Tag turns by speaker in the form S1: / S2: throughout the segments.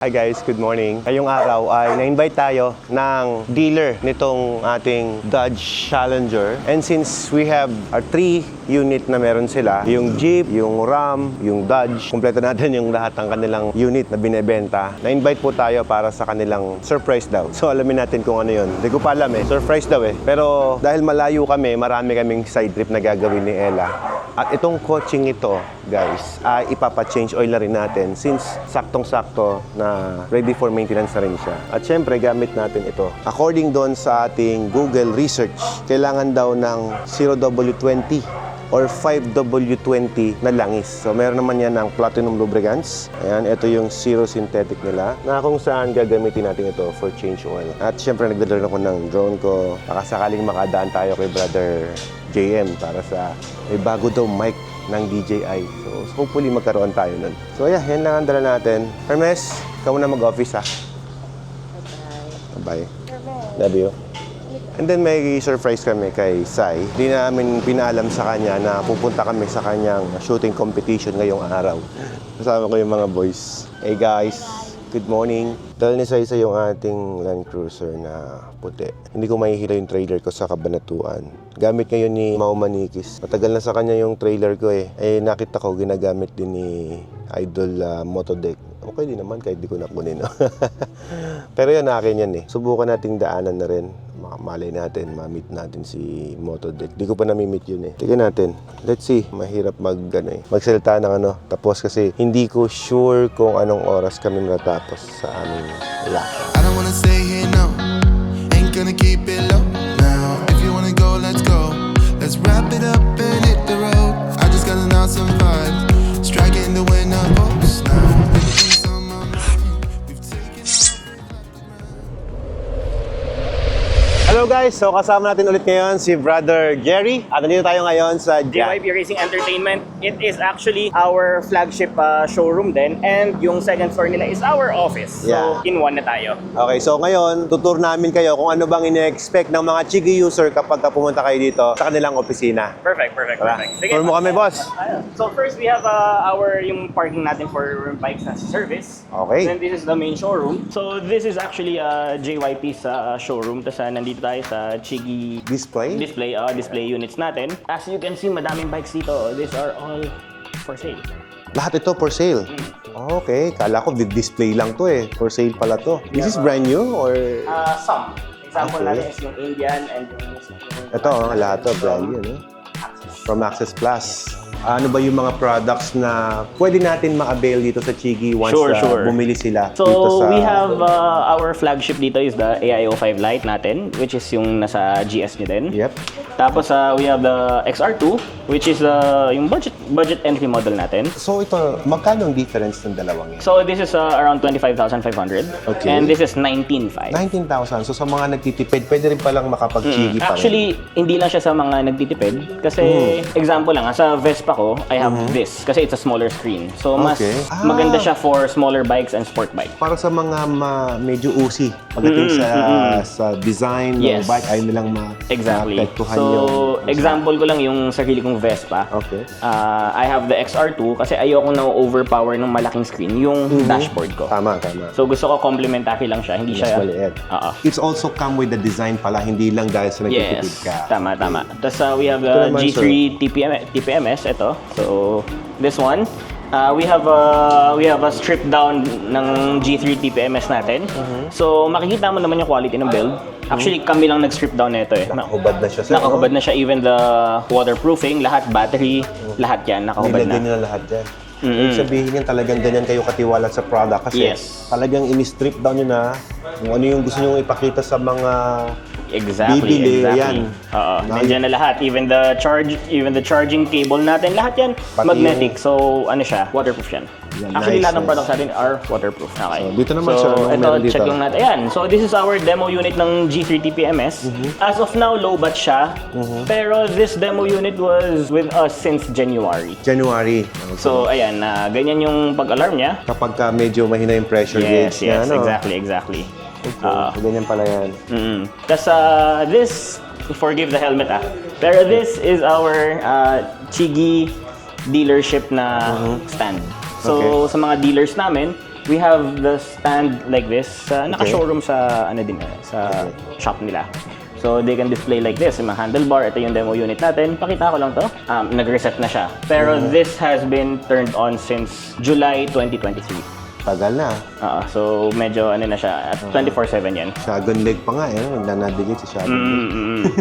S1: Hi guys, good morning. Ngayong araw ay na-invite tayo ng dealer nitong ating Dodge Challenger. And since we have our 3 unit na meron sila, yung Jeep, yung Ram, yung Dodge, kumpleto natin yung lahat ng kanilang unit na binebenta. Na-invite po tayo para sa kanilang surprise daw. So alamin natin kung ano yun. Hindi ko pa alam surprise daw Pero dahil malayo kami, marami kaming side trip na gagawin ni Ella. At itong coaching ito, guys, ay ipapa-change oil na rin natin since saktong-sakto na ready for maintenance na rin siya. At syempre, gamit natin ito. According doon sa ating Google research, kailangan daw ng 0W20 or 5W20 na langis. So, meron naman yan ng platinum lubricants. Ayan, ito yung zero synthetic nila na kung saan gagamitin natin ito for change oil. At syempre, nagdadala ako ng drone ko. Baka sakaling makadaan tayo kay Brother JM para sa may bago daw mic ng DJI. So, hopefully magkaroon tayo nun. So, yeah, yan lang ang dala natin. Hermes, ikaw na mag-office ha. Bye. Love you. And then may surprise kami kay Sai. Hindi namin pinaalam sa kanya na pupunta kami sa kanyang shooting competition ngayong araw. Kasama ko yung mga boys. Hey guys, good morning. Dahil ni Sai yung ating Land Cruiser na puti. Hindi ko mahihila yung trailer ko sa Kabanatuan. Gamit ngayon ni Mau Manikis. Matagal na sa kanya yung trailer ko nakita ko ginagamit din ni Idol Motodeck. Okay din naman kahit di ko nakunin. Pero yan akin yan Subukan nating daanan na rin. Malay natin, ma-meet natin si Motodeck. Di ko pa nami-meet yun Tignan natin. Let's see. Mahirap magsalita ng Tapos kasi hindi ko sure kung anong oras kami natapos sa aming lakad.
S2: I don't wanna stay here, no. Ain't gonna keep it low now. If you wanna go, let's go. Let's wrap it up and hit the road. I just got an awesome vibe. Striking the winner post now. Everything's on my mind. We've taken
S1: Hello guys! So kasama natin ulit ngayon si Brother Jerry. At nandito tayo ngayon sa
S3: JYP Racing Entertainment. It is actually our flagship showroom din, and yung second floor nila is our office. So,
S1: Yeah.
S3: in one na tayo.
S1: Okay, so ngayon, tutur namin kayo kung ano bang ine-expect ng mga Chigi user kapag pumunta kayo dito sa kanilang opisina.
S3: Perfect. Sige.
S1: Tour mo kami, boss.
S3: So first, we have yung parking natin for bikes na service.
S1: Okay.
S3: Then this is the main showroom. So this is actually JYP's showroom. Tapos nandito tayo sa Chigi
S1: Display?
S3: display units natin. As you can see, madaming bikes dito. These are all for sale.
S1: Lahat ito for sale? Okay, kala ko display lang to For sale pala to. This is brand new or?
S3: Some. Example
S1: Okay.
S3: natin is yung Indian and yung
S1: Ito, lahat to brand new, From Access Plus. Ano ba yung mga products na pwede natin ma-avail dito sa Chigi once
S3: Sure.
S1: bumili sila
S3: So,
S1: dito sa...
S3: we have our flagship dito is the AIO5 Lite natin, which is yung nasa GS nyo din.
S1: Yep.
S3: Tapos, we have the XR2, which is yung budget entry model natin.
S1: So ito, magkano ang difference ng dalawang yan?
S3: So, this is around 25,500.
S1: Okay.
S3: And this is 19,500.
S1: 19,000. So sa mga nagtitipid, pwede rin palang makapag-Chigi pa rin.
S3: Actually, hindi lang siya sa mga nagtitipid. Kasi, example lang, sa Vespa ko, I have this. Kasi it's a smaller screen. So, mas
S1: Okay.
S3: maganda siya for smaller bikes and sport bike.
S1: Para sa mga medyo usi pagdating sa design ng
S3: Yes.
S1: bike, ayaw nilang
S3: Exactly.
S1: maapektuhan
S3: So,
S1: yung...
S3: example ko lang yung sarili kong Vespa.
S1: Okay.
S3: I have the XR2 kasi ayoko na overpower ng malaking screen yung dashboard ko.
S1: Tama.
S3: So, gusto ko complementary lang siya. Hindi
S1: Mas
S3: siya...
S1: maliit.
S3: Oo.
S1: It's also come with the design pala, hindi lang dahil sa nagtitipid
S3: Yes,
S1: ka.
S3: tama. Tapos we have
S1: Ito
S3: the
S1: naman,
S3: G3 TPMS, ito. So, this one. We have a strip down ng G3 TPMS natin. So, makikita mo naman yung quality ng build. Actually, kami lang nag-strip down nito
S1: Nakahubad na siya sa...
S3: Nakahubad na siya, even the waterproofing, lahat, battery, lahat yan, nakahubad
S1: Nilagay
S3: na.
S1: nila lahat dyan. Ibig sabihin yan, talagang ganyan kayo katiwala sa product kasi
S3: Yes.
S1: talagang ini-strip down nyo na kung ano yung gusto nyo ipakita sa mga
S3: Exactly.
S1: yan.
S3: Oo, nandiyan na lahat. Even the charging cable natin, lahat yan
S1: Pati
S3: magnetic. So, ano siya, waterproof yan.
S1: Yan,
S3: Actually,
S1: nice,
S3: lahat ng
S1: nice.
S3: products natin are waterproof. Okay.
S1: So, dito naman,
S3: so,
S1: sir, anong
S3: ito,
S1: meron dito?
S3: check lang natin. Ayan. So, this is our demo unit ng G3 TPMS. As of now, low bat siya. Pero this demo unit was with us since January.
S1: January.
S3: So, ayan, ganyan yung pag-alarm niya.
S1: Kapag ka medyo mahina yung pressure gauge niya,
S3: Yes, exactly.
S1: Okay, so ganyan pala yan.
S3: Tapos this, forgive the helmet pero this is our Chigi dealership na stand. So sa mga dealers namin, We have the stand like this. Naka-showroom sa ano din sa shop nila. So they can display like this, yung mga handlebar. Ito yung demo unit natin. Pakita ko lang to. Nag-reset na siya. Pero this has been turned on since July 2023.
S1: Tagal na.
S3: So medyo ano na siya, at 24/7 yan.
S1: Shagon leg pa nga, nagdanabigay sa Shagon leg.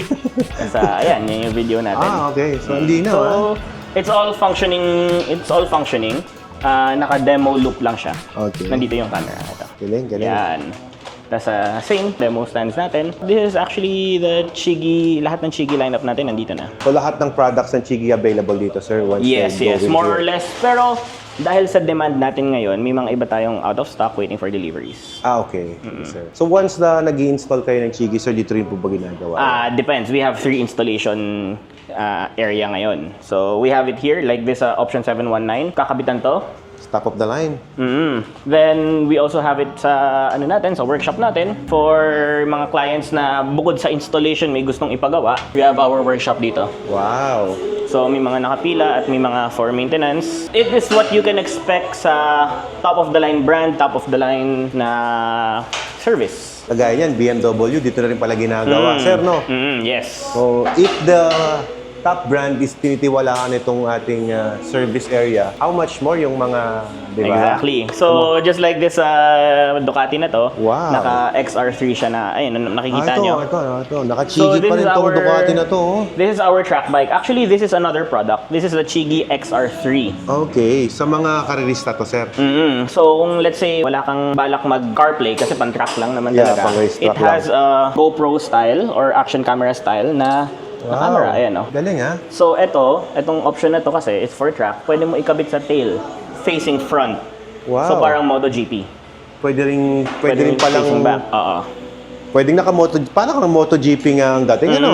S3: Ayan, yan yung video natin.
S1: Okay. So, hindi na,
S3: So, it's all functioning. Naka-demo loop lang siya.
S1: Okay.
S3: Nandito yung camera. Ito.
S1: Galing.
S3: Yan. Tapos same demo stands natin. This is actually the Chigi, lahat ng Chigi lineup natin nandito na.
S1: So, lahat ng products ng Chigi available dito, sir? Once
S3: Yes,
S1: they go with
S3: more
S1: you.
S3: or less. Pero dahil sa demand natin ngayon, may mga iba tayong out of stock waiting for deliveries.
S1: Okay. Sir. So, once na nag-i-install kayo ng Chigi, sir, dito rin po ba ginagawa?
S3: Depends. We have 3 installation area ngayon. So we have it here, like this option 719. Kakabitan to.
S1: Top of the line.
S3: Then we also have it sa sa workshop natin for mga clients na bukod sa installation may gustong ipagawa. We have our workshop dito.
S1: Wow.
S3: So may mga nakapila at may mga for maintenance. It is what you can expect sa top of the line brand, top of the line na service.
S1: Kagaya yan, BMW, dito na rin pala ginagawa. Sir, no?
S3: Yes.
S1: So, if the top brand is tinitiwalaan itong ating service area, how much more yung mga, di ba?
S3: Exactly. So, just like this Ducati na to,
S1: Wow.
S3: naka XR3 siya na, ayun, nakikita nyo.
S1: Ito. Naka-Chigi pa rin itong Ducati na to. Oh.
S3: This is our track bike. Actually, this is another product. This is the Chigi XR3.
S1: Okay. Sa mga karirista to, sir.
S3: So, kung let's say, wala kang balak mag-CarPlay kasi pang-track lang naman
S1: Yeah,
S3: talaga.
S1: pang-race
S3: It
S1: track
S3: has a GoPro style or action camera style na camera. Ayan,
S1: Galing, ha?
S3: So, itong option na to kasi, it's for track. Pwede mo ikabit sa tail, facing front.
S1: Wow.
S3: So, parang MotoGP.
S1: Pwede rin palang,
S3: facing back.
S1: pwedeng parang kang MotoGP nga ang dating, ano?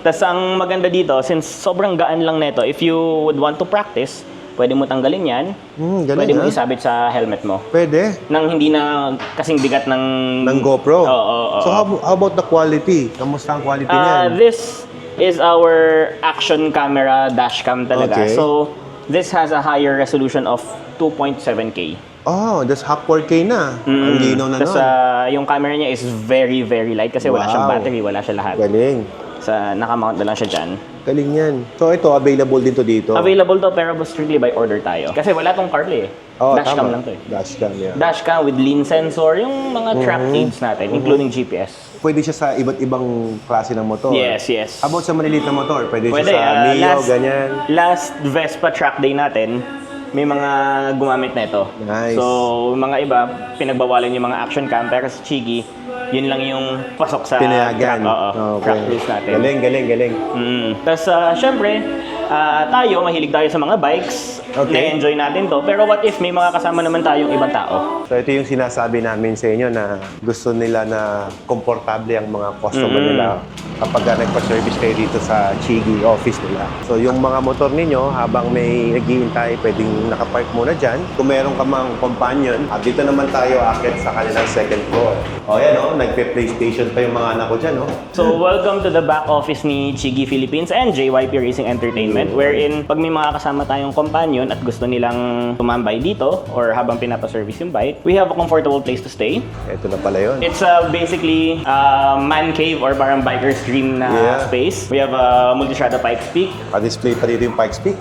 S3: Tapos ang maganda dito, since sobrang gaan lang nito, if you would want to practice, pwede mo tanggalin yan.
S1: Galing,
S3: Pwede mo
S1: ha?
S3: isabit sa helmet mo.
S1: Pwede.
S3: Nang hindi na kasing bigat ng
S1: GoPro.
S3: Oo.
S1: So, how about the quality? Kamusta ang quality niyan?
S3: This is our action camera dashcam talaga.
S1: Okay.
S3: So, this has a higher resolution of 2.7K.
S1: Oh, that's half 4K na. Ang linaw na
S3: Tapos
S1: nun.
S3: yung camera niya is very, very light kasi wala siyang
S1: Wow.
S3: battery, wala siya lahat.
S1: Galing.
S3: Nakamount na lang siya dyan.
S1: Galing yan. So, ito, available din to dito.
S3: Available to pero strictly by order tayo. Kasi wala tong CarPlay eh. Dashcam lang to eh.
S1: Dashcam, yeah.
S3: Dashcam with lean sensor, yung mga track aids natin, including GPS.
S1: Pwede siya sa iba't ibang klase ng motor.
S3: Yes.
S1: How about sa maliliit na motor? Pwede
S3: Pwede,
S1: siya sa Mio, ganyan.
S3: last Vespa track day natin, may mga gumamit na ito.
S1: Nice.
S3: So, mga iba, pinagbawalan yung mga action cam, pero sa Chigi, yun lang yung pasok sa
S1: Pinayagan.
S3: track race natin.
S1: Galing.
S3: Tapos, syempre, tayo, mahilig tayo sa mga bikes.
S1: Okay.
S3: Na-enjoy natin to. Pero what if may mga kasama naman tayong ibang tao?
S1: So, ito yung sinasabi namin sa inyo na gusto nila na komportable ang mga customer nila kapag nagpa-service kayo dito sa Chigi office nila. So, yung mga motor ninyo, habang may naghihintay, pwedeng nakapark muna dyan. Kung meron ka mang companion, at dito naman tayo akit sa kanilang second floor. O, yan o, nagpe-PlayStation pa yung mga anak ko dyan, o.
S3: So, welcome to the back office ni Chigi Philippines and JYP Racing Entertainment, wherein pag may mga kasama tayong companion at gusto nilang tumambay dito or habang pinapaservice yung bike, we have a comfortable place to stay.
S1: Ito na pala yun.
S3: It's basically man cave or parang biker's dream na
S1: Yeah.
S3: space. We have a multi-strada Pikes Peak.
S1: Pa-display pa dito yung Pikes Peak.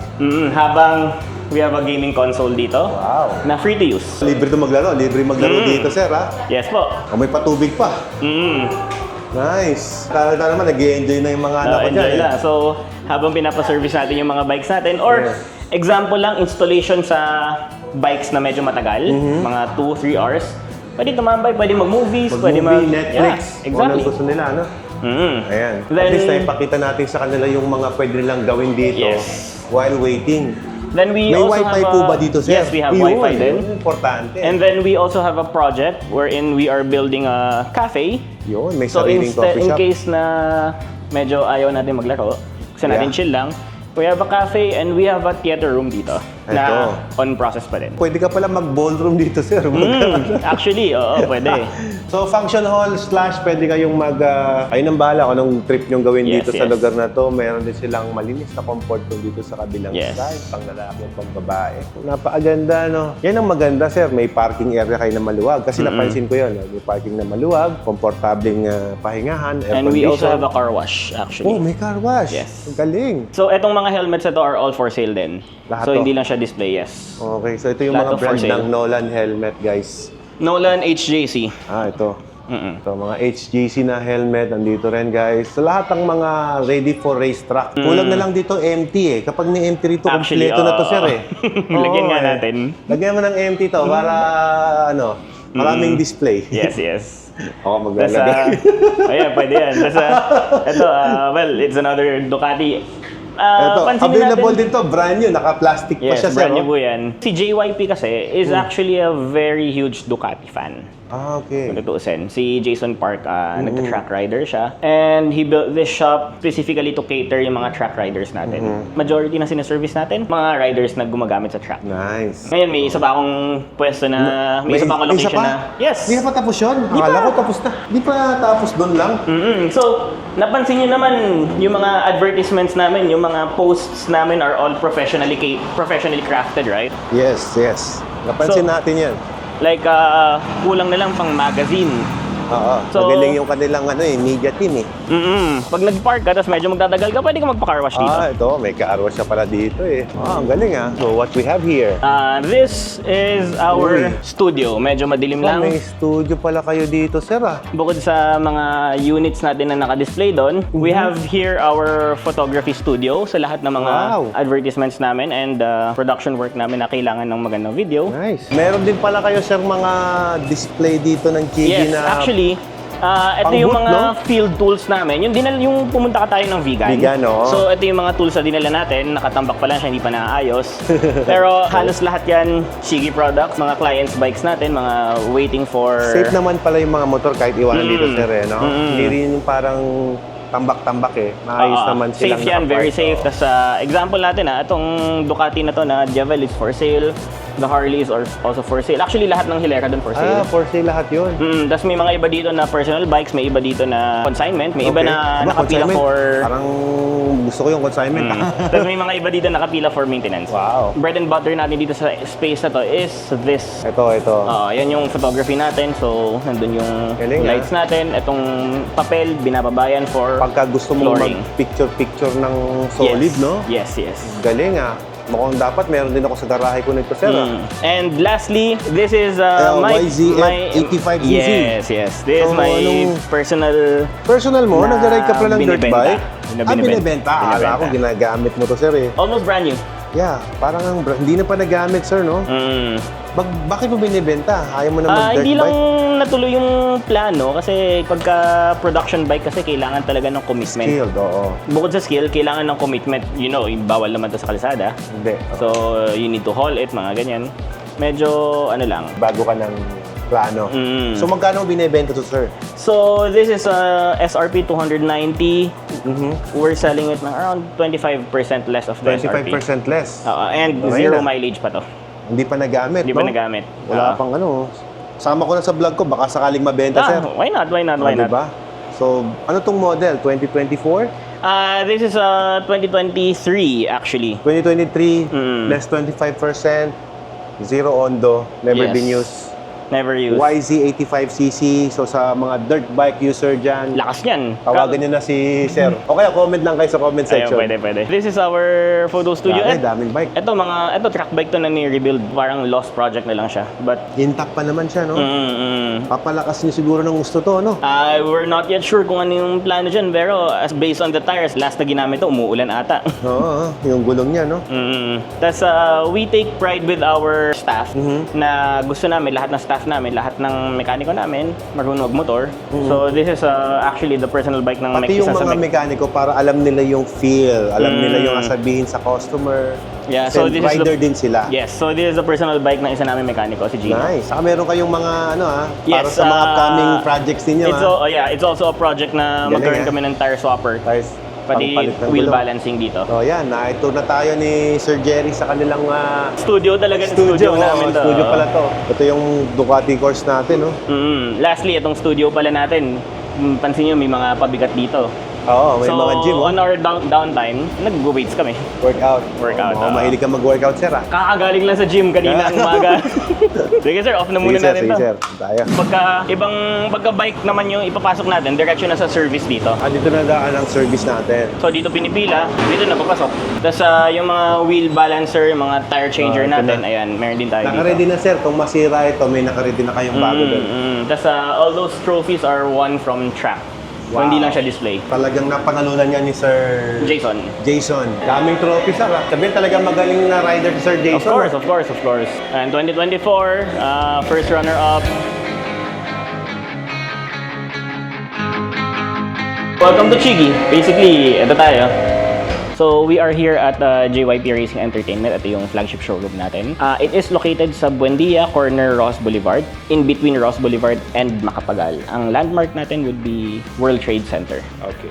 S3: Habang we have a gaming console dito
S1: Wow.
S3: na free to use.
S1: Libre maglaro dito, sir, ha?
S3: Yes po.
S1: O, may patubig pa. Nice. Tala naman, nag-i-enjoy na yung mga anak ko dyan.
S3: Enjoy lang. So, habang pinapaservice natin yung mga bikes natin, or example lang, installation sa bikes na medyo matagal, mga 2-3 hours, pwede tumambay, pwede mag-movies, pwede
S1: Mag-movie, Netflix,
S3: Yeah, exactly.
S1: kung gusto nila, ano? Ayan. At
S3: Then-
S1: least naipakita natin sa kanila yung mga pwede nilang gawin dito
S3: Yes.
S1: while waiting.
S3: Then we
S1: May
S3: also
S1: wifi
S3: have
S1: po ba dito, sir?
S3: Yes, we have
S1: Yun,
S3: wifi din.
S1: yun, importante.
S3: And then we also have a project wherein we are building a cafe.
S1: Yun, may
S3: So
S1: sariling coffee
S3: in
S1: shop.
S3: case na medyo ayaw natin maglaro, gusto natin
S1: Yeah.
S3: chill lang, we have a cafe and we have a theater room dito. na on process pa din.
S1: Pwede ka pala mag-ballroom dito, sir.
S3: Actually, oo, pwede.
S1: So, function hall / pwede kayong ayun ang bahala kung anong trip nyong gawin
S3: Yes,
S1: dito sa
S3: yes.
S1: lugar na to. Meron din silang malinis na comfort room dito sa kabilang
S3: Yes.
S1: side, pang lalaki at pang babae. Napakaganda, no? Yan ang maganda, sir. May parking area kayo na maluwag. Kasi napansin ko yun. May parking na maluwag, komportabling pahingahan, air
S3: And we also
S1: condition.
S3: have a car wash, actually.
S1: Oh, may car wash.
S3: Yes.
S1: Ang galing.
S3: So, etong mga helmets ito are all for sale din.
S1: Lahat
S3: So,
S1: to?
S3: hindi lang siya display, yes.
S1: Okay, so ito yung
S3: Lahat
S1: mga
S3: to for
S1: brand
S3: sale.
S1: ng Nolan helmet, guys.
S3: Nolan HJC.
S1: Ito. Ito, mga HJC na helmet, nandito rin guys. So, lahat ng mga ready for racetrack. Kulang na lang dito empty eh. Kapag may empty rito,
S3: Actually,
S1: kompleto na to sir eh.
S3: Lagyan nga
S1: Oo,
S3: natin.
S1: Lagyan mo ng empty to para maraming display.
S3: Yes, yes.
S1: Ako
S3: Tapos,
S1: maglalagay.
S3: ayan, pwede yan. Tapos, ito, well, it's another Ducati.
S1: Ito,
S3: Pansinin
S1: available
S3: natin-
S1: din to, brand new, naka-plastic pa
S3: Yes,
S1: siya sir.
S3: brand new
S1: Oh.
S3: po yan. Si JYP kasi is actually a very huge Ducati fan.
S1: Okay.
S3: Kung tutuusin. Si Jason Park, nagka-track rider siya. And he built this shop specifically to cater yung mga track riders natin. Majority na sinaservice natin, mga riders na gumagamit sa track.
S1: Nice.
S3: Ngayon, may isa pa akong pwesto na, may isa pa akong location na. Yes!
S1: Hindi pa tapos yun? Akala ko tapos na. Hindi pa tapos doon lang.
S3: So, napansin nyo naman yung mga advertisements namin, yung mga posts namin are all professionally crafted, right?
S1: Yes, yes. Napansin
S3: So-
S1: natin yan.
S3: Like, kulang na lang pang magazine.
S1: Oo.
S3: So-
S1: Magaling yung kanilang media team eh.
S3: Pag nag-park ka, tapos medyo magdadagal ka, pwede ka magpa-car wash dito.
S1: Ito. May car wash siya pala dito eh. Ang galing ah. So, what we have here?
S3: This is our studio. Medyo madilim lang.
S1: May studio pala kayo dito, sir ah.
S3: Bukod sa mga units natin na naka-display doon, we have here our photography studio sa lahat ng mga
S1: Wow.
S3: advertisements namin and production work namin na kailangan ng magandang video.
S1: Nice. Meron din pala kayo, sir, mga display dito ng Kigi
S3: Yes,
S1: na...
S3: actually, ito
S1: Pang
S3: yung
S1: boot,
S3: mga
S1: no?
S3: field tools namin. Yung pumunta ka tayo ng vegan.
S1: Vegan, oo.
S3: So, ito yung mga tools na dinala natin. Nakatambak pa lang siya, hindi pa naayos. Pero halos lahat yan, Shigi products, mga clients' bikes natin, mga waiting for...
S1: Safe naman pala yung mga motor kahit iwanan dito, sir eh, no? Hindi rin yung parang tambak-tambak eh. Maayos naman silang
S3: Safe yan, very
S1: nakapark,
S3: safe. Tapos example natin itong Ducati na to na Javel is for sale. The Harleys are also for sale. Actually, lahat ng Hilera doon for sale.
S1: for sale lahat yun.
S3: Tapos may mga iba dito na personal bikes, may iba dito na consignment, may iba na nakapila
S1: consignment.
S3: for...
S1: Parang gusto ko yung consignment.
S3: Tapos may mga iba dito nakapila for maintenance.
S1: Wow.
S3: Bread and butter natin dito sa space na to is this.
S1: Ito.
S3: Yan yung photography natin. So, nandun yung
S1: Galing,
S3: lights natin. Itong papel, binababayan for
S1: Pagka gusto mo
S3: flooring.
S1: mag-picture ng solid,
S3: Yes.
S1: no?
S3: Yes, yes.
S1: Galing ah. Mukhang dapat meron din ako sa garahe ko nito, sir.
S3: And lastly, this is
S1: YZF 85cc.
S3: Yes. This is
S1: So,
S3: my
S1: anong-
S3: personal
S1: Personal mo,
S3: na
S1: nag-ride ka pala ng dirt
S3: binibenta.
S1: bike?
S3: Binibenta.
S1: Binibenta. Akala ko ginagamit mo to, sir eh.
S3: almost brand new.
S1: Yeah, parang hindi na pa nagamit, sir, no? Bakit mo binibenta? Ayaw mo na mag-dirt
S3: Hindi lang
S1: bike?
S3: natuloy yung plano kasi pagka production bike kasi kailangan talaga ng commitment.
S1: Skilled, oo.
S3: Bukod sa skill, kailangan ng commitment. You know, bawal naman to sa kalsada.
S1: Hindi.
S3: So, you need to haul it, mga ganyan. Medyo, lang.
S1: Bago ka ng plano. So, magkano mo binibenta to, sir?
S3: So, this is SRP 290. We're selling it ng around 25% less of the SRP.
S1: 25% less.
S3: And
S1: Okay
S3: zero
S1: na.
S3: mileage pa to.
S1: Hindi pa nagamit,
S3: Hindi
S1: no?
S3: pa nagamit.
S1: Wala pang Sama ko na sa vlog ko, baka sakaling mabenta, sir.
S3: Why not? Why not? Why not?
S1: Diba? So, ano tong model? 2024?
S3: This is 2023 actually.
S1: 2023, less 25%, zero ondo, never
S3: Yes.
S1: been used.
S3: Never used.
S1: YZ85cc, so sa mga dirt bike user dyan,
S3: Lakas niyan.
S1: tawagan nyo na si sir. O kaya comment lang kayo sa comment
S3: Ayun,
S1: section.
S3: pwede. This is our photo studio.
S1: Daming bike.
S3: Ito track bike to na ni-rebuild. Parang lost project na lang siya. But,
S1: Intact pa naman siya, no? Papalakas nyo siguro ng gusto to, no?
S3: we're not yet sure kung ano yung plano dyan. Pero, as based on the tires, last na ginamit to, umuulan ata.
S1: Oo, yung gulong niya, no?
S3: Tapos, we take pride with our staff na gusto namin, lahat ng staff namin, lahat ng mekaniko namin, marunong magmotor. So, this is actually the personal bike ng
S1: Pati yung
S3: isa sa
S1: mga mekaniko para alam nila yung feel, alam nila yung sabihin sa customer.
S3: Yeah, so this is
S1: rider din sila.
S3: Yes, so this is the personal bike ng isa namin mekaniko, si Gino.
S1: Nice. Saka meron kayong mga para
S3: Yes,
S1: sa mga upcoming projects ninyo,
S3: it's also a project na
S1: Galing,
S3: magkaroon kami ng tire swapper. Pati
S1: Pangpalit ng
S3: wheel
S1: gulong.
S3: balancing dito.
S1: So yan, na-tour na tayo ni Sir Jerry sa kanilang
S3: Studio talaga, studio namin to.
S1: Studio pala to. Ito yung Ducati course natin, no?
S3: Lastly, itong studio pala natin, pansin nyo may mga pabigat dito.
S1: Oo, may mga gym.
S3: on our downtime, nag-weights kami.
S1: Workout.
S3: Workout,
S1: Mahilig ka mag-workout, sir, ah.
S3: Kakagaling lang sa gym kanina ng umaga. Sige sir, off na muna
S1: Sige, sir.
S3: natin
S1: Sige,
S3: to.
S1: sir. Tayo.
S3: Pagka bike naman yung ipapasok natin, direction na sa service dito.
S1: Dito na daan ang service natin.
S3: So dito pinipila, dito na papasok. Tapos yung mga wheel balancer, yung mga tire changer
S1: ito
S3: natin,
S1: na.
S3: ayan, meron din tayo
S1: Naka-ready
S3: dito.
S1: na, sir. Kung masira ito, may naka-ready na kayong bago doon.
S3: Tapos all those trophies are won from track. So
S1: Wow.
S3: hindi lang siya display.
S1: Talagang napanalunan niya ni Sir
S3: Jason.
S1: Jason. Daming trophy, sir. Sabihin talagang magaling na rider si Sir Jason.
S3: Of course. And 2024, first runner-up. Welcome to Chigi. Basically, ito tayo. So, we are here at JYP Racing Entertainment. Ito yung flagship showroom natin. It is located sa Buendia, corner Ross Boulevard, in between Ross Boulevard and Macapagal. Ang landmark natin would be World Trade Center.
S1: Okay.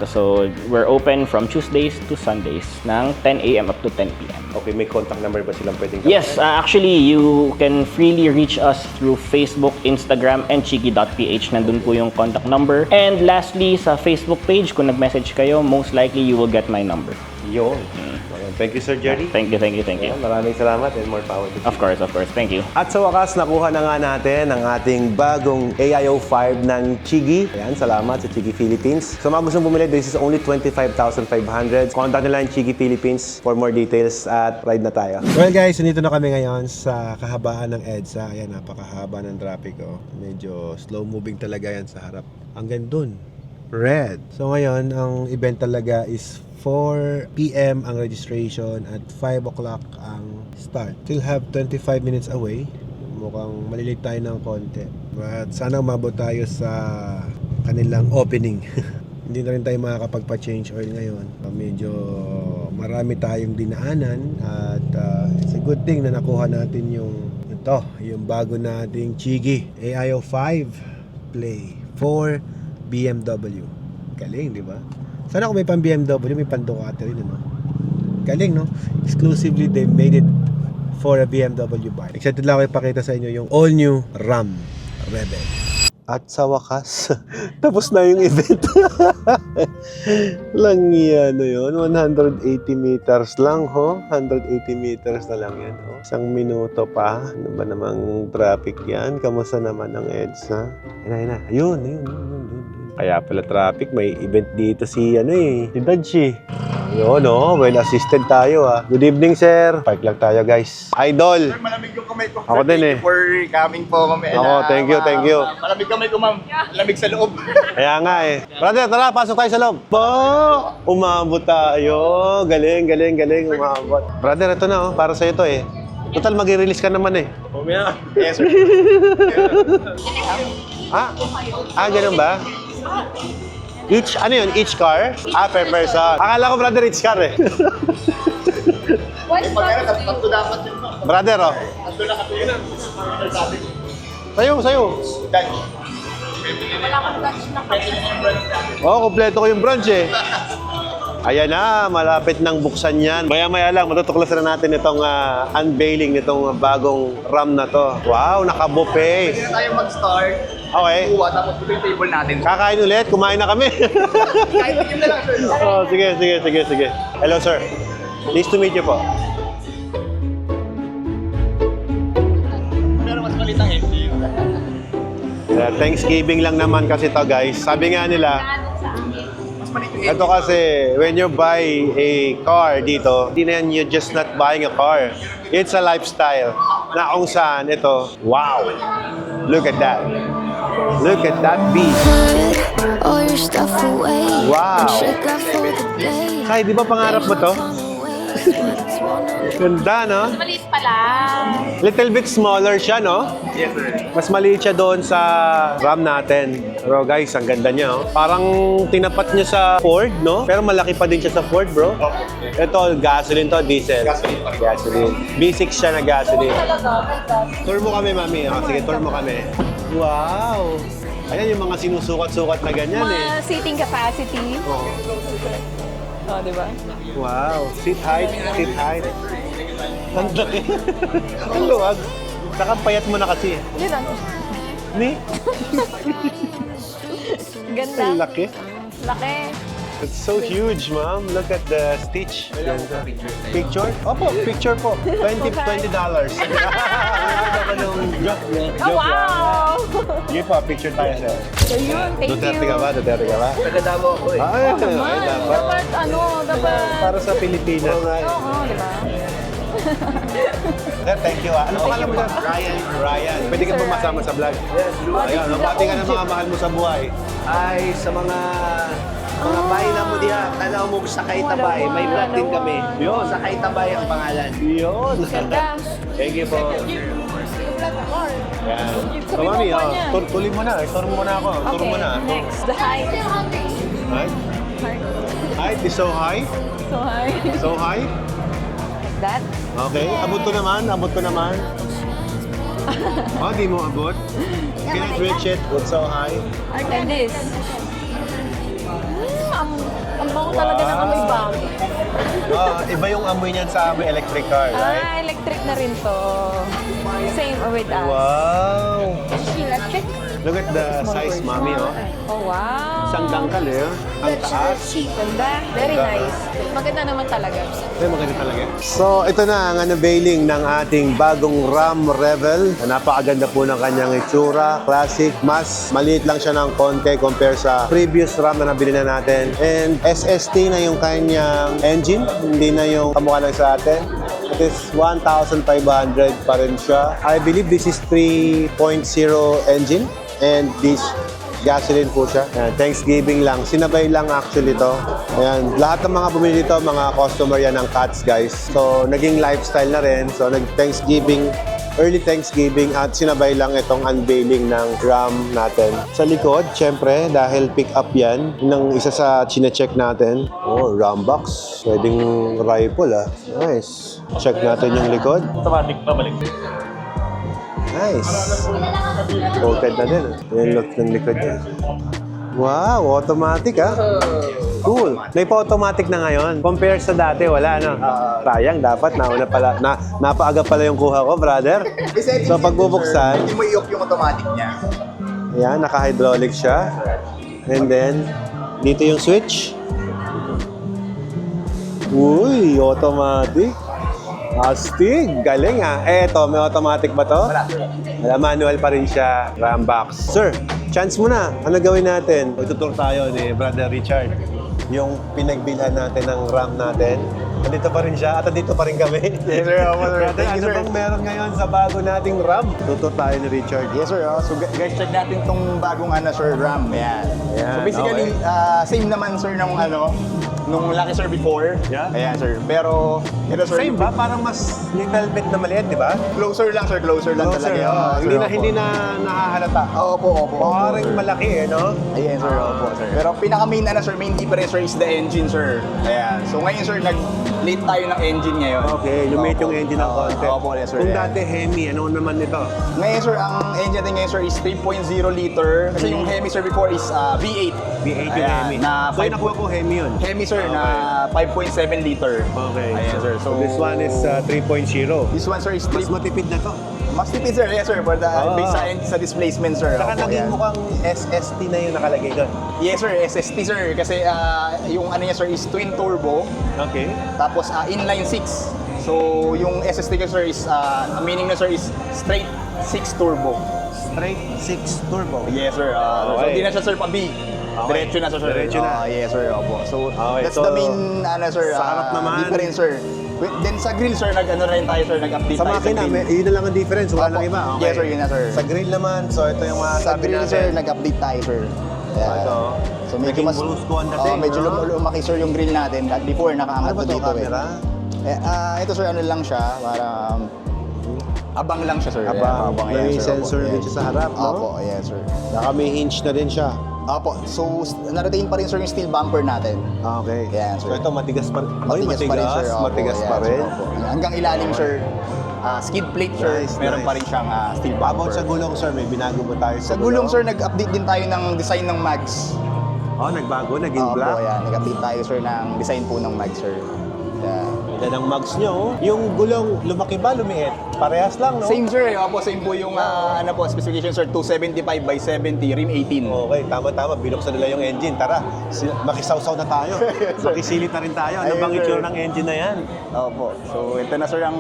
S3: So, we're open from Tuesdays to Sundays ng 10 a.m. up to 10 p.m.
S1: Okay, may contact number ba silang pwedeng
S3: Yes, actually, you can freely reach us through Facebook, Instagram, and chigi.ph. Nandun po yung contact number. And lastly, sa Facebook page, kung nag-message kayo, most likely you will get my number.
S1: Yun. Thank you, Sir Jerry.
S3: Thank you.
S1: Maraming salamat and more power to you.
S3: Of course. Thank you.
S1: At sa wakas, nakuha na nga natin ang ating bagong AIO 5 ng Chigi. Ayan, salamat sa Chigi Philippines. So mga gustong bumili, this is only 25,500. Contact nila ang Chigi Philippines for more details at ride na tayo. Well guys, nandito na kami ngayon sa kahabaan ng EDSA. Ayan, napakahaba ng traffic. Oh. Medyo slow moving talaga yan sa harap. Hanggang dun, red. So ngayon, ang event talaga is 4 p.m. ang registration at 5 o'clock ang start. Still have 25 minutes away. Mukhang malilate tayo ng konti. But sana umabot tayo sa kanilang opening. Hindi na rin tayo makakapagpa-change oil ngayon. Medyo marami tayong dinaanan at it's a good thing na nakuha natin yung bago nating Chigi AIO 5 Play for BMW. Galing, di ba? Sana kung may pang BMW, may pang Ducati rin, ano? Galing, no? Exclusively, they made it for a BMW bike. Excited lang ako ipakita sa inyo yung all-new Ram Rebel. At sa wakas, tapos na yung event. Lang yan, yun. 180 meters lang, ho? 180 meters na lang yan, ho? 1 minuto pa. Ano ba namang traffic yan? Kamusta naman ang EDSA? Ayun. Kaya pala traffic, may event dito si Dodge. Yun, well assisted tayo, Good evening, sir. Park lang tayo, guys. Idol.
S4: Sir, malamig yung kamay ko.
S1: Ako
S4: Sir,
S1: din,
S4: thank you for coming po, ma'am.
S1: Thank you.
S4: Malamig kamay ko, ma'am. Malamig sa loob.
S1: Kaya nga, Brother, tara, pasok tayo sa loob. Umabot tayo. Galing, umabot. Brother, ito na, para sa'yo to, Total, mag-release ka naman,
S4: Yes, sir.
S1: Ganun ba? Ano yun? Each car? Per person. Akala ko, brother, each car,
S4: Pag-era, tatlo dapat yun, ma'am.
S1: Brother,
S4: Tatlo na katuloy na. Sabi ko.
S1: Sayo.
S4: Dad.
S1: Kompleto ko yung branch, Ayan na, malapit nang buksan yan. Maya-maya lang, matutuklasan na natin itong unveiling nitong bagong RAM na to. Wow, naka-buffet.
S4: Pwede na tayo mag-start.
S1: Okay.
S4: Kuha, tapos ito yung table natin.
S1: Kakain ulit, kumain na kami.
S4: Kahit tigil na lang, sir.
S1: Sige. Hello, sir. Nice to meet you po.
S4: Pero mas malit ang MCU.
S1: Thanksgiving lang naman kasi to, guys. Sabi nga nila,
S4: Mas malit yung
S1: ito kasi, when you buy a car dito, hindi na yan, you're just not buying a car. It's a lifestyle na kung saan ito, wow! Look at that. Look at that beast.
S5: Put all your stuff away.
S1: Wow.
S5: Shake up for the day.
S1: Kai, di ba pangarap mo to? Ganda, no?
S6: Maliit pala.
S1: Little bit smaller siya, no?
S4: Yes, sir.
S1: Mas maliit siya doon sa RAM natin. Pero guys, ang ganda niya, oh. Parang tinapat niya sa Ford, no? Pero malaki pa din siya sa Ford, bro. Ito, gasoline to, diesel.
S4: Gasoline pa rin.
S1: Gasoline. B6 siya na gasoline. Tour mo kami, mami. Sige, tour mo kami. Wow! Ayan yung mga sinusukat-sukat na ganyan eh.
S6: Mga seating capacity.
S1: Oh.
S6: Oh, di ba?
S1: Wow. Seat height, seat height. Ang laki. Ang luwag. Saka payat mo na kasi.
S6: Hindi lang.
S1: Ni?
S6: Ganda.
S1: Ang laki.
S6: Laki.
S1: It's so huge, ma'am. Look at the stitch. Ganda. Picture? Opo, picture po. $20.
S6: Oh, wow!
S1: Sige po, picture tayo sir.
S6: Ayun, thank
S1: Duterte
S6: you.
S1: ka ba? Duterte ka ba?
S4: Nagdadamo ako eh.
S1: Ay,
S6: Naman,
S1: dapat.
S6: dapat.
S1: Para sa Pilipinas.
S6: Oo, di ba?
S1: Sir, thank you. Ano pangalan mo sir? Ryan. Ryan. Pwede ka ba masama sa vlog? Yes. Ayun, mabati ka ng mga mahal mo sa buhay.
S7: Ay sa mga bahay na mo diha, alam mo sakay tabay, may vlog din kami.
S1: Yun.
S7: Sakay tabay ang pangalan.
S1: Yun.
S6: Ganda.
S1: Thank you po. Yan. So, mami,
S6: po niya.
S1: tuloy mo na. Tour mo na ako. Tour
S6: Okay,
S1: mo na.
S6: next. The height.
S1: Height? Height is so high?
S6: So high.
S1: So high?
S6: Like that.
S1: Okay. Abot ko naman. Abot ko naman. Oh, di mo abot? Cannot reach it. It's so high.
S6: And this. Ang bango talaga ng amoy bang.
S1: Oh, iba yung amoy niyan sa amoy electric car, right?
S6: Ah, electric na rin to. Same with us.
S1: Wow!
S6: Electric?
S1: Look at the size, mami, oh.
S6: Oh, wow.
S1: Isang dangkal, eh. Ang taas.
S6: Ganda. Very nice. Maganda naman talaga.
S1: Ay, maganda talaga. So, ito na ang unveiling ng ating bagong Ram Rebel. Napakaganda po ng kanyang itsura. Classic. Mas maliit lang siya ng konti compare sa previous Ram na nabili na natin. And SST na yung kanyang engine. Hindi na yung kamukha lang sa atin. It is 1,500 pa rin siya. I believe this is 3.0 engine. And this gasoline po siya. Ayan, Thanksgiving lang. Sinabay lang actually to. Ayan, lahat ng mga bumili dito, mga customer yan ng Cats, guys. So, naging lifestyle na rin. So, nag-Thanksgiving, early Thanksgiving at sinabay lang itong unveiling ng Ram natin. Sa likod, syempre, dahil pick up yan, ng isa sa chinecheck natin. Oh, Ram box. Pwedeng rifle, ah. Nice. Check natin yung likod.
S3: Automatic pabalik.
S1: Nice. Coated na din. Yung look ng likod niya. Wow, automatic ah. Cool. Naipa-automatic na ngayon. Compare sa dati, wala no? Sayang, dapat nauna pala. Napaaga pala yung kuha ko, brother. So pagbubuksan,
S4: Hindi mo i-off yung automatic niya.
S1: ayan, naka-hydraulic siya. And then, dito yung switch. Uy, automatic. Astig, galing ah. Eto, may automatic ba to? Wala, manual pa rin siya. Ram box. Sir, chance mo na. Ano gawin natin? Itutur tayo ni Brother Richard. Yung pinagbilhan natin ng RAM natin. Nandito pa rin siya at nandito pa rin kami.
S7: Yes sir,
S1: Brother,
S7: thank you
S1: ano
S7: sir.
S1: bang meron ngayon sa bago nating RAM? Tutur tayo ni Richard.
S7: Yes sir, so guys check natin tong bagong sir RAM. Ayan.
S1: Ayan,
S7: So basically same naman sir nung nung Lucky Sir before.
S1: Yeah.
S7: Ayan sir. Pero ito sir,
S1: Same ba? Parang mas little bit na maliit, di ba?
S7: Closer lang sir, closer lang
S1: Closer,
S7: talaga.
S1: oh.
S7: Sir,
S1: Hindi na
S7: opo.
S1: nakahalata.
S7: Opo.
S1: Parang
S7: sir.
S1: malaki eh, no?
S7: Ayan sir, opo sir. Pero pinaka-main sir, main difference sir is the engine sir. Ayan. So ngayon sir, nag-late tayo ng engine ngayon.
S1: Okay, lumit yung
S7: Opo.
S1: engine ng konti.
S7: Opo, yes sir.
S1: Kung
S7: Ayan.
S1: dati Hemi, ano naman ito?
S7: Ngayon sir, ang engine natin ngayon sir is 3.0 liter. Kasi yung Hemi sir before is V8.
S1: V8 yung
S7: Ayan,
S1: Hemi.
S7: na
S1: So yung
S7: 5
S1: nakuha ko Hemi yun.
S7: Hemi sir na 5.7 liter.
S1: Okay.
S7: Ayan sir.
S1: So this one is 3.0.
S7: This one sir is
S1: Mas matipid na to.
S7: mas tipid sir. Yes sir, for the based sa displacement sir.
S1: Saka
S7: Opo,
S1: naging
S7: ayan.
S1: mukhang SST na yung nakalagay doon.
S7: Yes sir, SST sir. Kasi yung niya sir is twin turbo.
S1: Okay.
S7: Tapos inline 6. So yung SST ko sir is meaning na sir is straight 6 turbo.
S1: Straight 6 turbo.
S7: Yes sir. So
S1: Okay.
S7: hindi na siya sir pa B.
S1: Okay.
S7: Diretso na sir.
S1: Diretso na.
S7: Yes sir, opo. So
S1: Okay,
S7: that's
S1: so,
S7: the main sir,
S1: sa harap naman.
S7: difference sir. Then sa grill sir, rin tayo sir, nag-update
S1: Sa
S7: tayo
S1: makina,
S7: sa grill.
S1: yun na lang ang difference. Wala
S7: Opo.
S1: nang iba. Okay.
S7: Yes sir, yun na sir.
S1: Sa grill naman, so ito yung mga
S7: Sa
S1: sabi
S7: grill
S1: natin.
S7: sir, nag-update tayo sir. Ayan.
S1: Ito.
S7: So medyo mas
S1: Naging brusco ang dating,
S7: medyo
S1: no?
S7: lumaki sir yung grill natin. Before
S1: Ano
S7: nakaangat
S1: ba
S7: to
S1: ito,
S7: dito
S1: camera?
S7: Ito sir, ano lang siya, para abang lang siya sir.
S1: Abang.
S7: Ayan,
S1: May
S7: ayan, sir.
S1: sensor
S7: Opo,
S1: din
S7: ayan.
S1: siya sa harap, no?
S7: Opo, ayan sir.
S1: Baka may hinge na din siya.
S7: Opo, so na-retain pa rin sir yung steel bumper natin.
S1: Okay.
S7: Yan, sir.
S1: So ito matigas pa rin. Ay,
S7: Pa rin sir. Opo,
S1: matigas pa
S7: ayan,
S1: rin.
S7: sir, opo. Hanggang ilalim sir. skid plate, sir.
S1: Nice,
S7: Meron
S1: nice.
S7: pa rin siyang steel
S1: About
S7: bumper.
S1: sa gulong, sir, may binago ba tayo
S7: Sa gulong, sir, nag-update din tayo ng design ng mags.
S1: Oh, nagbago, naging
S7: Oo po,
S1: black.
S7: yan. Nag-update tayo, sir, ng design po ng mags, sir. Yeah.
S1: Ganda ng mugs nyo. Oh. Yung gulong, lumaki ba, lumiit? Parehas lang, no?
S7: Same, sir. Opo, same po yung specification, sir. 275 by 70, rim 18.
S1: Okay, tama-tama. Binuksan nila yung engine. Tara, makisawsaw na tayo. Makisilit na rin tayo. Ano
S7: Ayun,
S1: bang
S7: sir.
S1: itsura ng engine na yan?
S7: Opo. So, ito na, sir, ang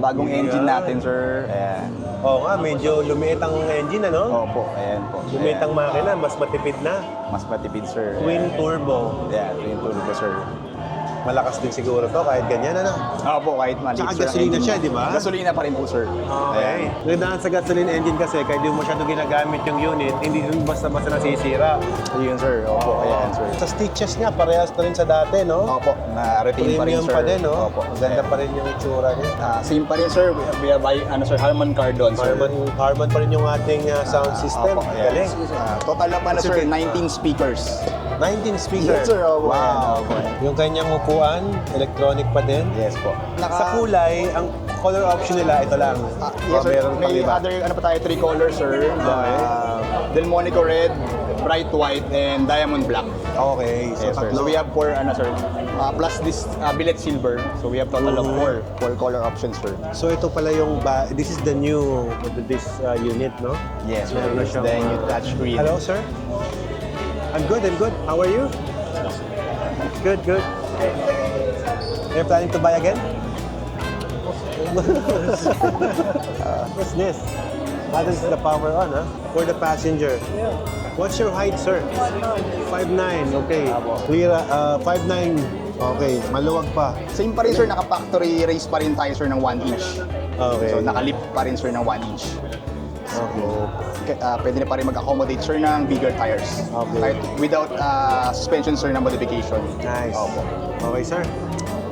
S7: bagong engine natin, sir. Ayan.
S1: Oo nga, medyo lumiit ang engine, ano?
S7: Opo, ayan po.
S1: Lumiit ang makina, mas matipid na.
S7: Mas matipid, sir.
S1: Twin turbo.
S7: Yeah, twin turbo, sir.
S1: Malakas din siguro to kahit ganyan, ano?
S7: Opo, kahit maliit,
S1: Tsaka
S7: sir, ang
S1: gasolina
S7: engine
S1: siya,
S7: niya.
S1: di ba?
S7: Gasolina pa rin po, sir.
S1: Okay. Nagdaan sa gasoline engine kasi, kahit di mo masyado ginagamit yung unit, hindi dun basta-basta nasisira.
S7: Ayun, sir. Opo, ayan, sir.
S1: Sa stitches niya, parehas na rin sa dati, no?
S7: Opo, na-retain pa rin,
S1: Premium
S7: sir.
S1: pa din, no?
S7: Opo.
S1: Ganda pa rin yung itsura niya.
S7: Same pa rin, sir. We have sir, Harman Kardon, sir.
S1: Harman pa rin yung ating sound system.
S7: Opo, ayan.
S1: Galing.
S7: Total na pa na, sir, 19 speakers.
S1: 19 speakers.
S7: Yes, sir. Opo,
S1: Wow.
S7: ayan, opo.
S1: Yung kanyang upuan, electronic pa din.
S7: Yes po.
S1: Sa kulay, ang color option nila, ito lang.
S7: Yes, sir.
S1: Meron pang
S7: May
S1: iba.
S7: other, ano pa tayo, 3 colors, sir. Delmonico Red, Bright White, and Diamond Black.
S1: Okay. So,
S7: Yes, sir. So we have 4, sir. Plus this billet silver. So we have total of 4 color options, sir.
S1: So ito pala yung, this is the new, this unit, no?
S7: Yes, sir.
S1: Meron na
S7: It's
S1: siyang-
S7: the new touchscreen.
S1: Hello, sir. I'm good. How are you? Good. You're planning to buy again? What's this? This is the power on, huh? For the passenger. What's your height, sir? 5'9". Okay. Clear. 5'9". Okay. Maluwag pa.
S7: Same pa rin, sir. Naka-factory raise pa rin tayo, sir, ng 1 inch.
S1: Okay.
S7: So nakalip pa rin, sir, ng 1 inch.
S1: Okay.
S7: Pwede na pa rin mag-accommodate, sir, ng bigger tires.
S1: Okay.
S7: Kahit without suspension, sir, na modification.
S1: Nice.
S7: Opo.
S1: Okay, sir.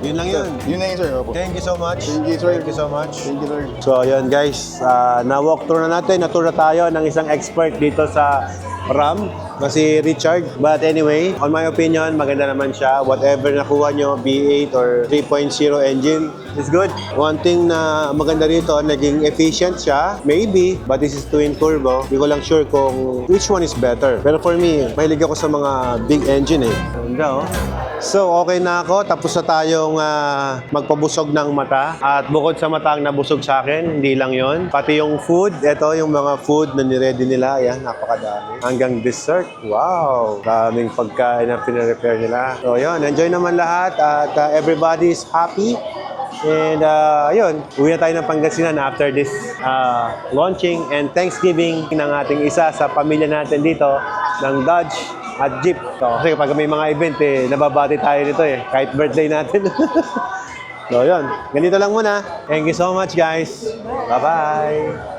S1: Yun lang yun.
S7: Yun na yun, sir. Opo.
S1: Thank you so much.
S7: Thank you, sir.
S1: Thank you so much.
S7: Thank you, sir.
S1: So, ayun guys, na-walk through na natin. Natur na tayo ng isang expert dito sa RAM na si Richard. But anyway, on my opinion, maganda naman siya. Whatever nakuha nyo, V8 or 3.0 engine, is good. One thing na maganda rito, naging efficient siya. Maybe, but this is twin turbo. Hindi ko lang sure kung which one is better. Pero for me, mahilig ako sa mga big engine eh. Ganda oh. So, okay na ako. Tapos na tayong magpabusog ng mata. At bukod sa mata ang nabusog sa akin, hindi lang yon. Pati yung food. Ito, yung mga food na niready nila. Ayan, napakadami. Hanggang dessert. Wow! Daming pagkain na pinare-prepare nila. So, yun. Enjoy naman lahat. At everybody is happy. And ayun, uwi na tayo ng Pangasinan after this launching and Thanksgiving ng ating isa sa pamilya natin dito ng Dodge at Jeep. So, kasi kapag may mga event, nababati tayo nito kahit birthday natin. So, yun. Ganito lang muna. Thank you so much, guys. Bye-bye.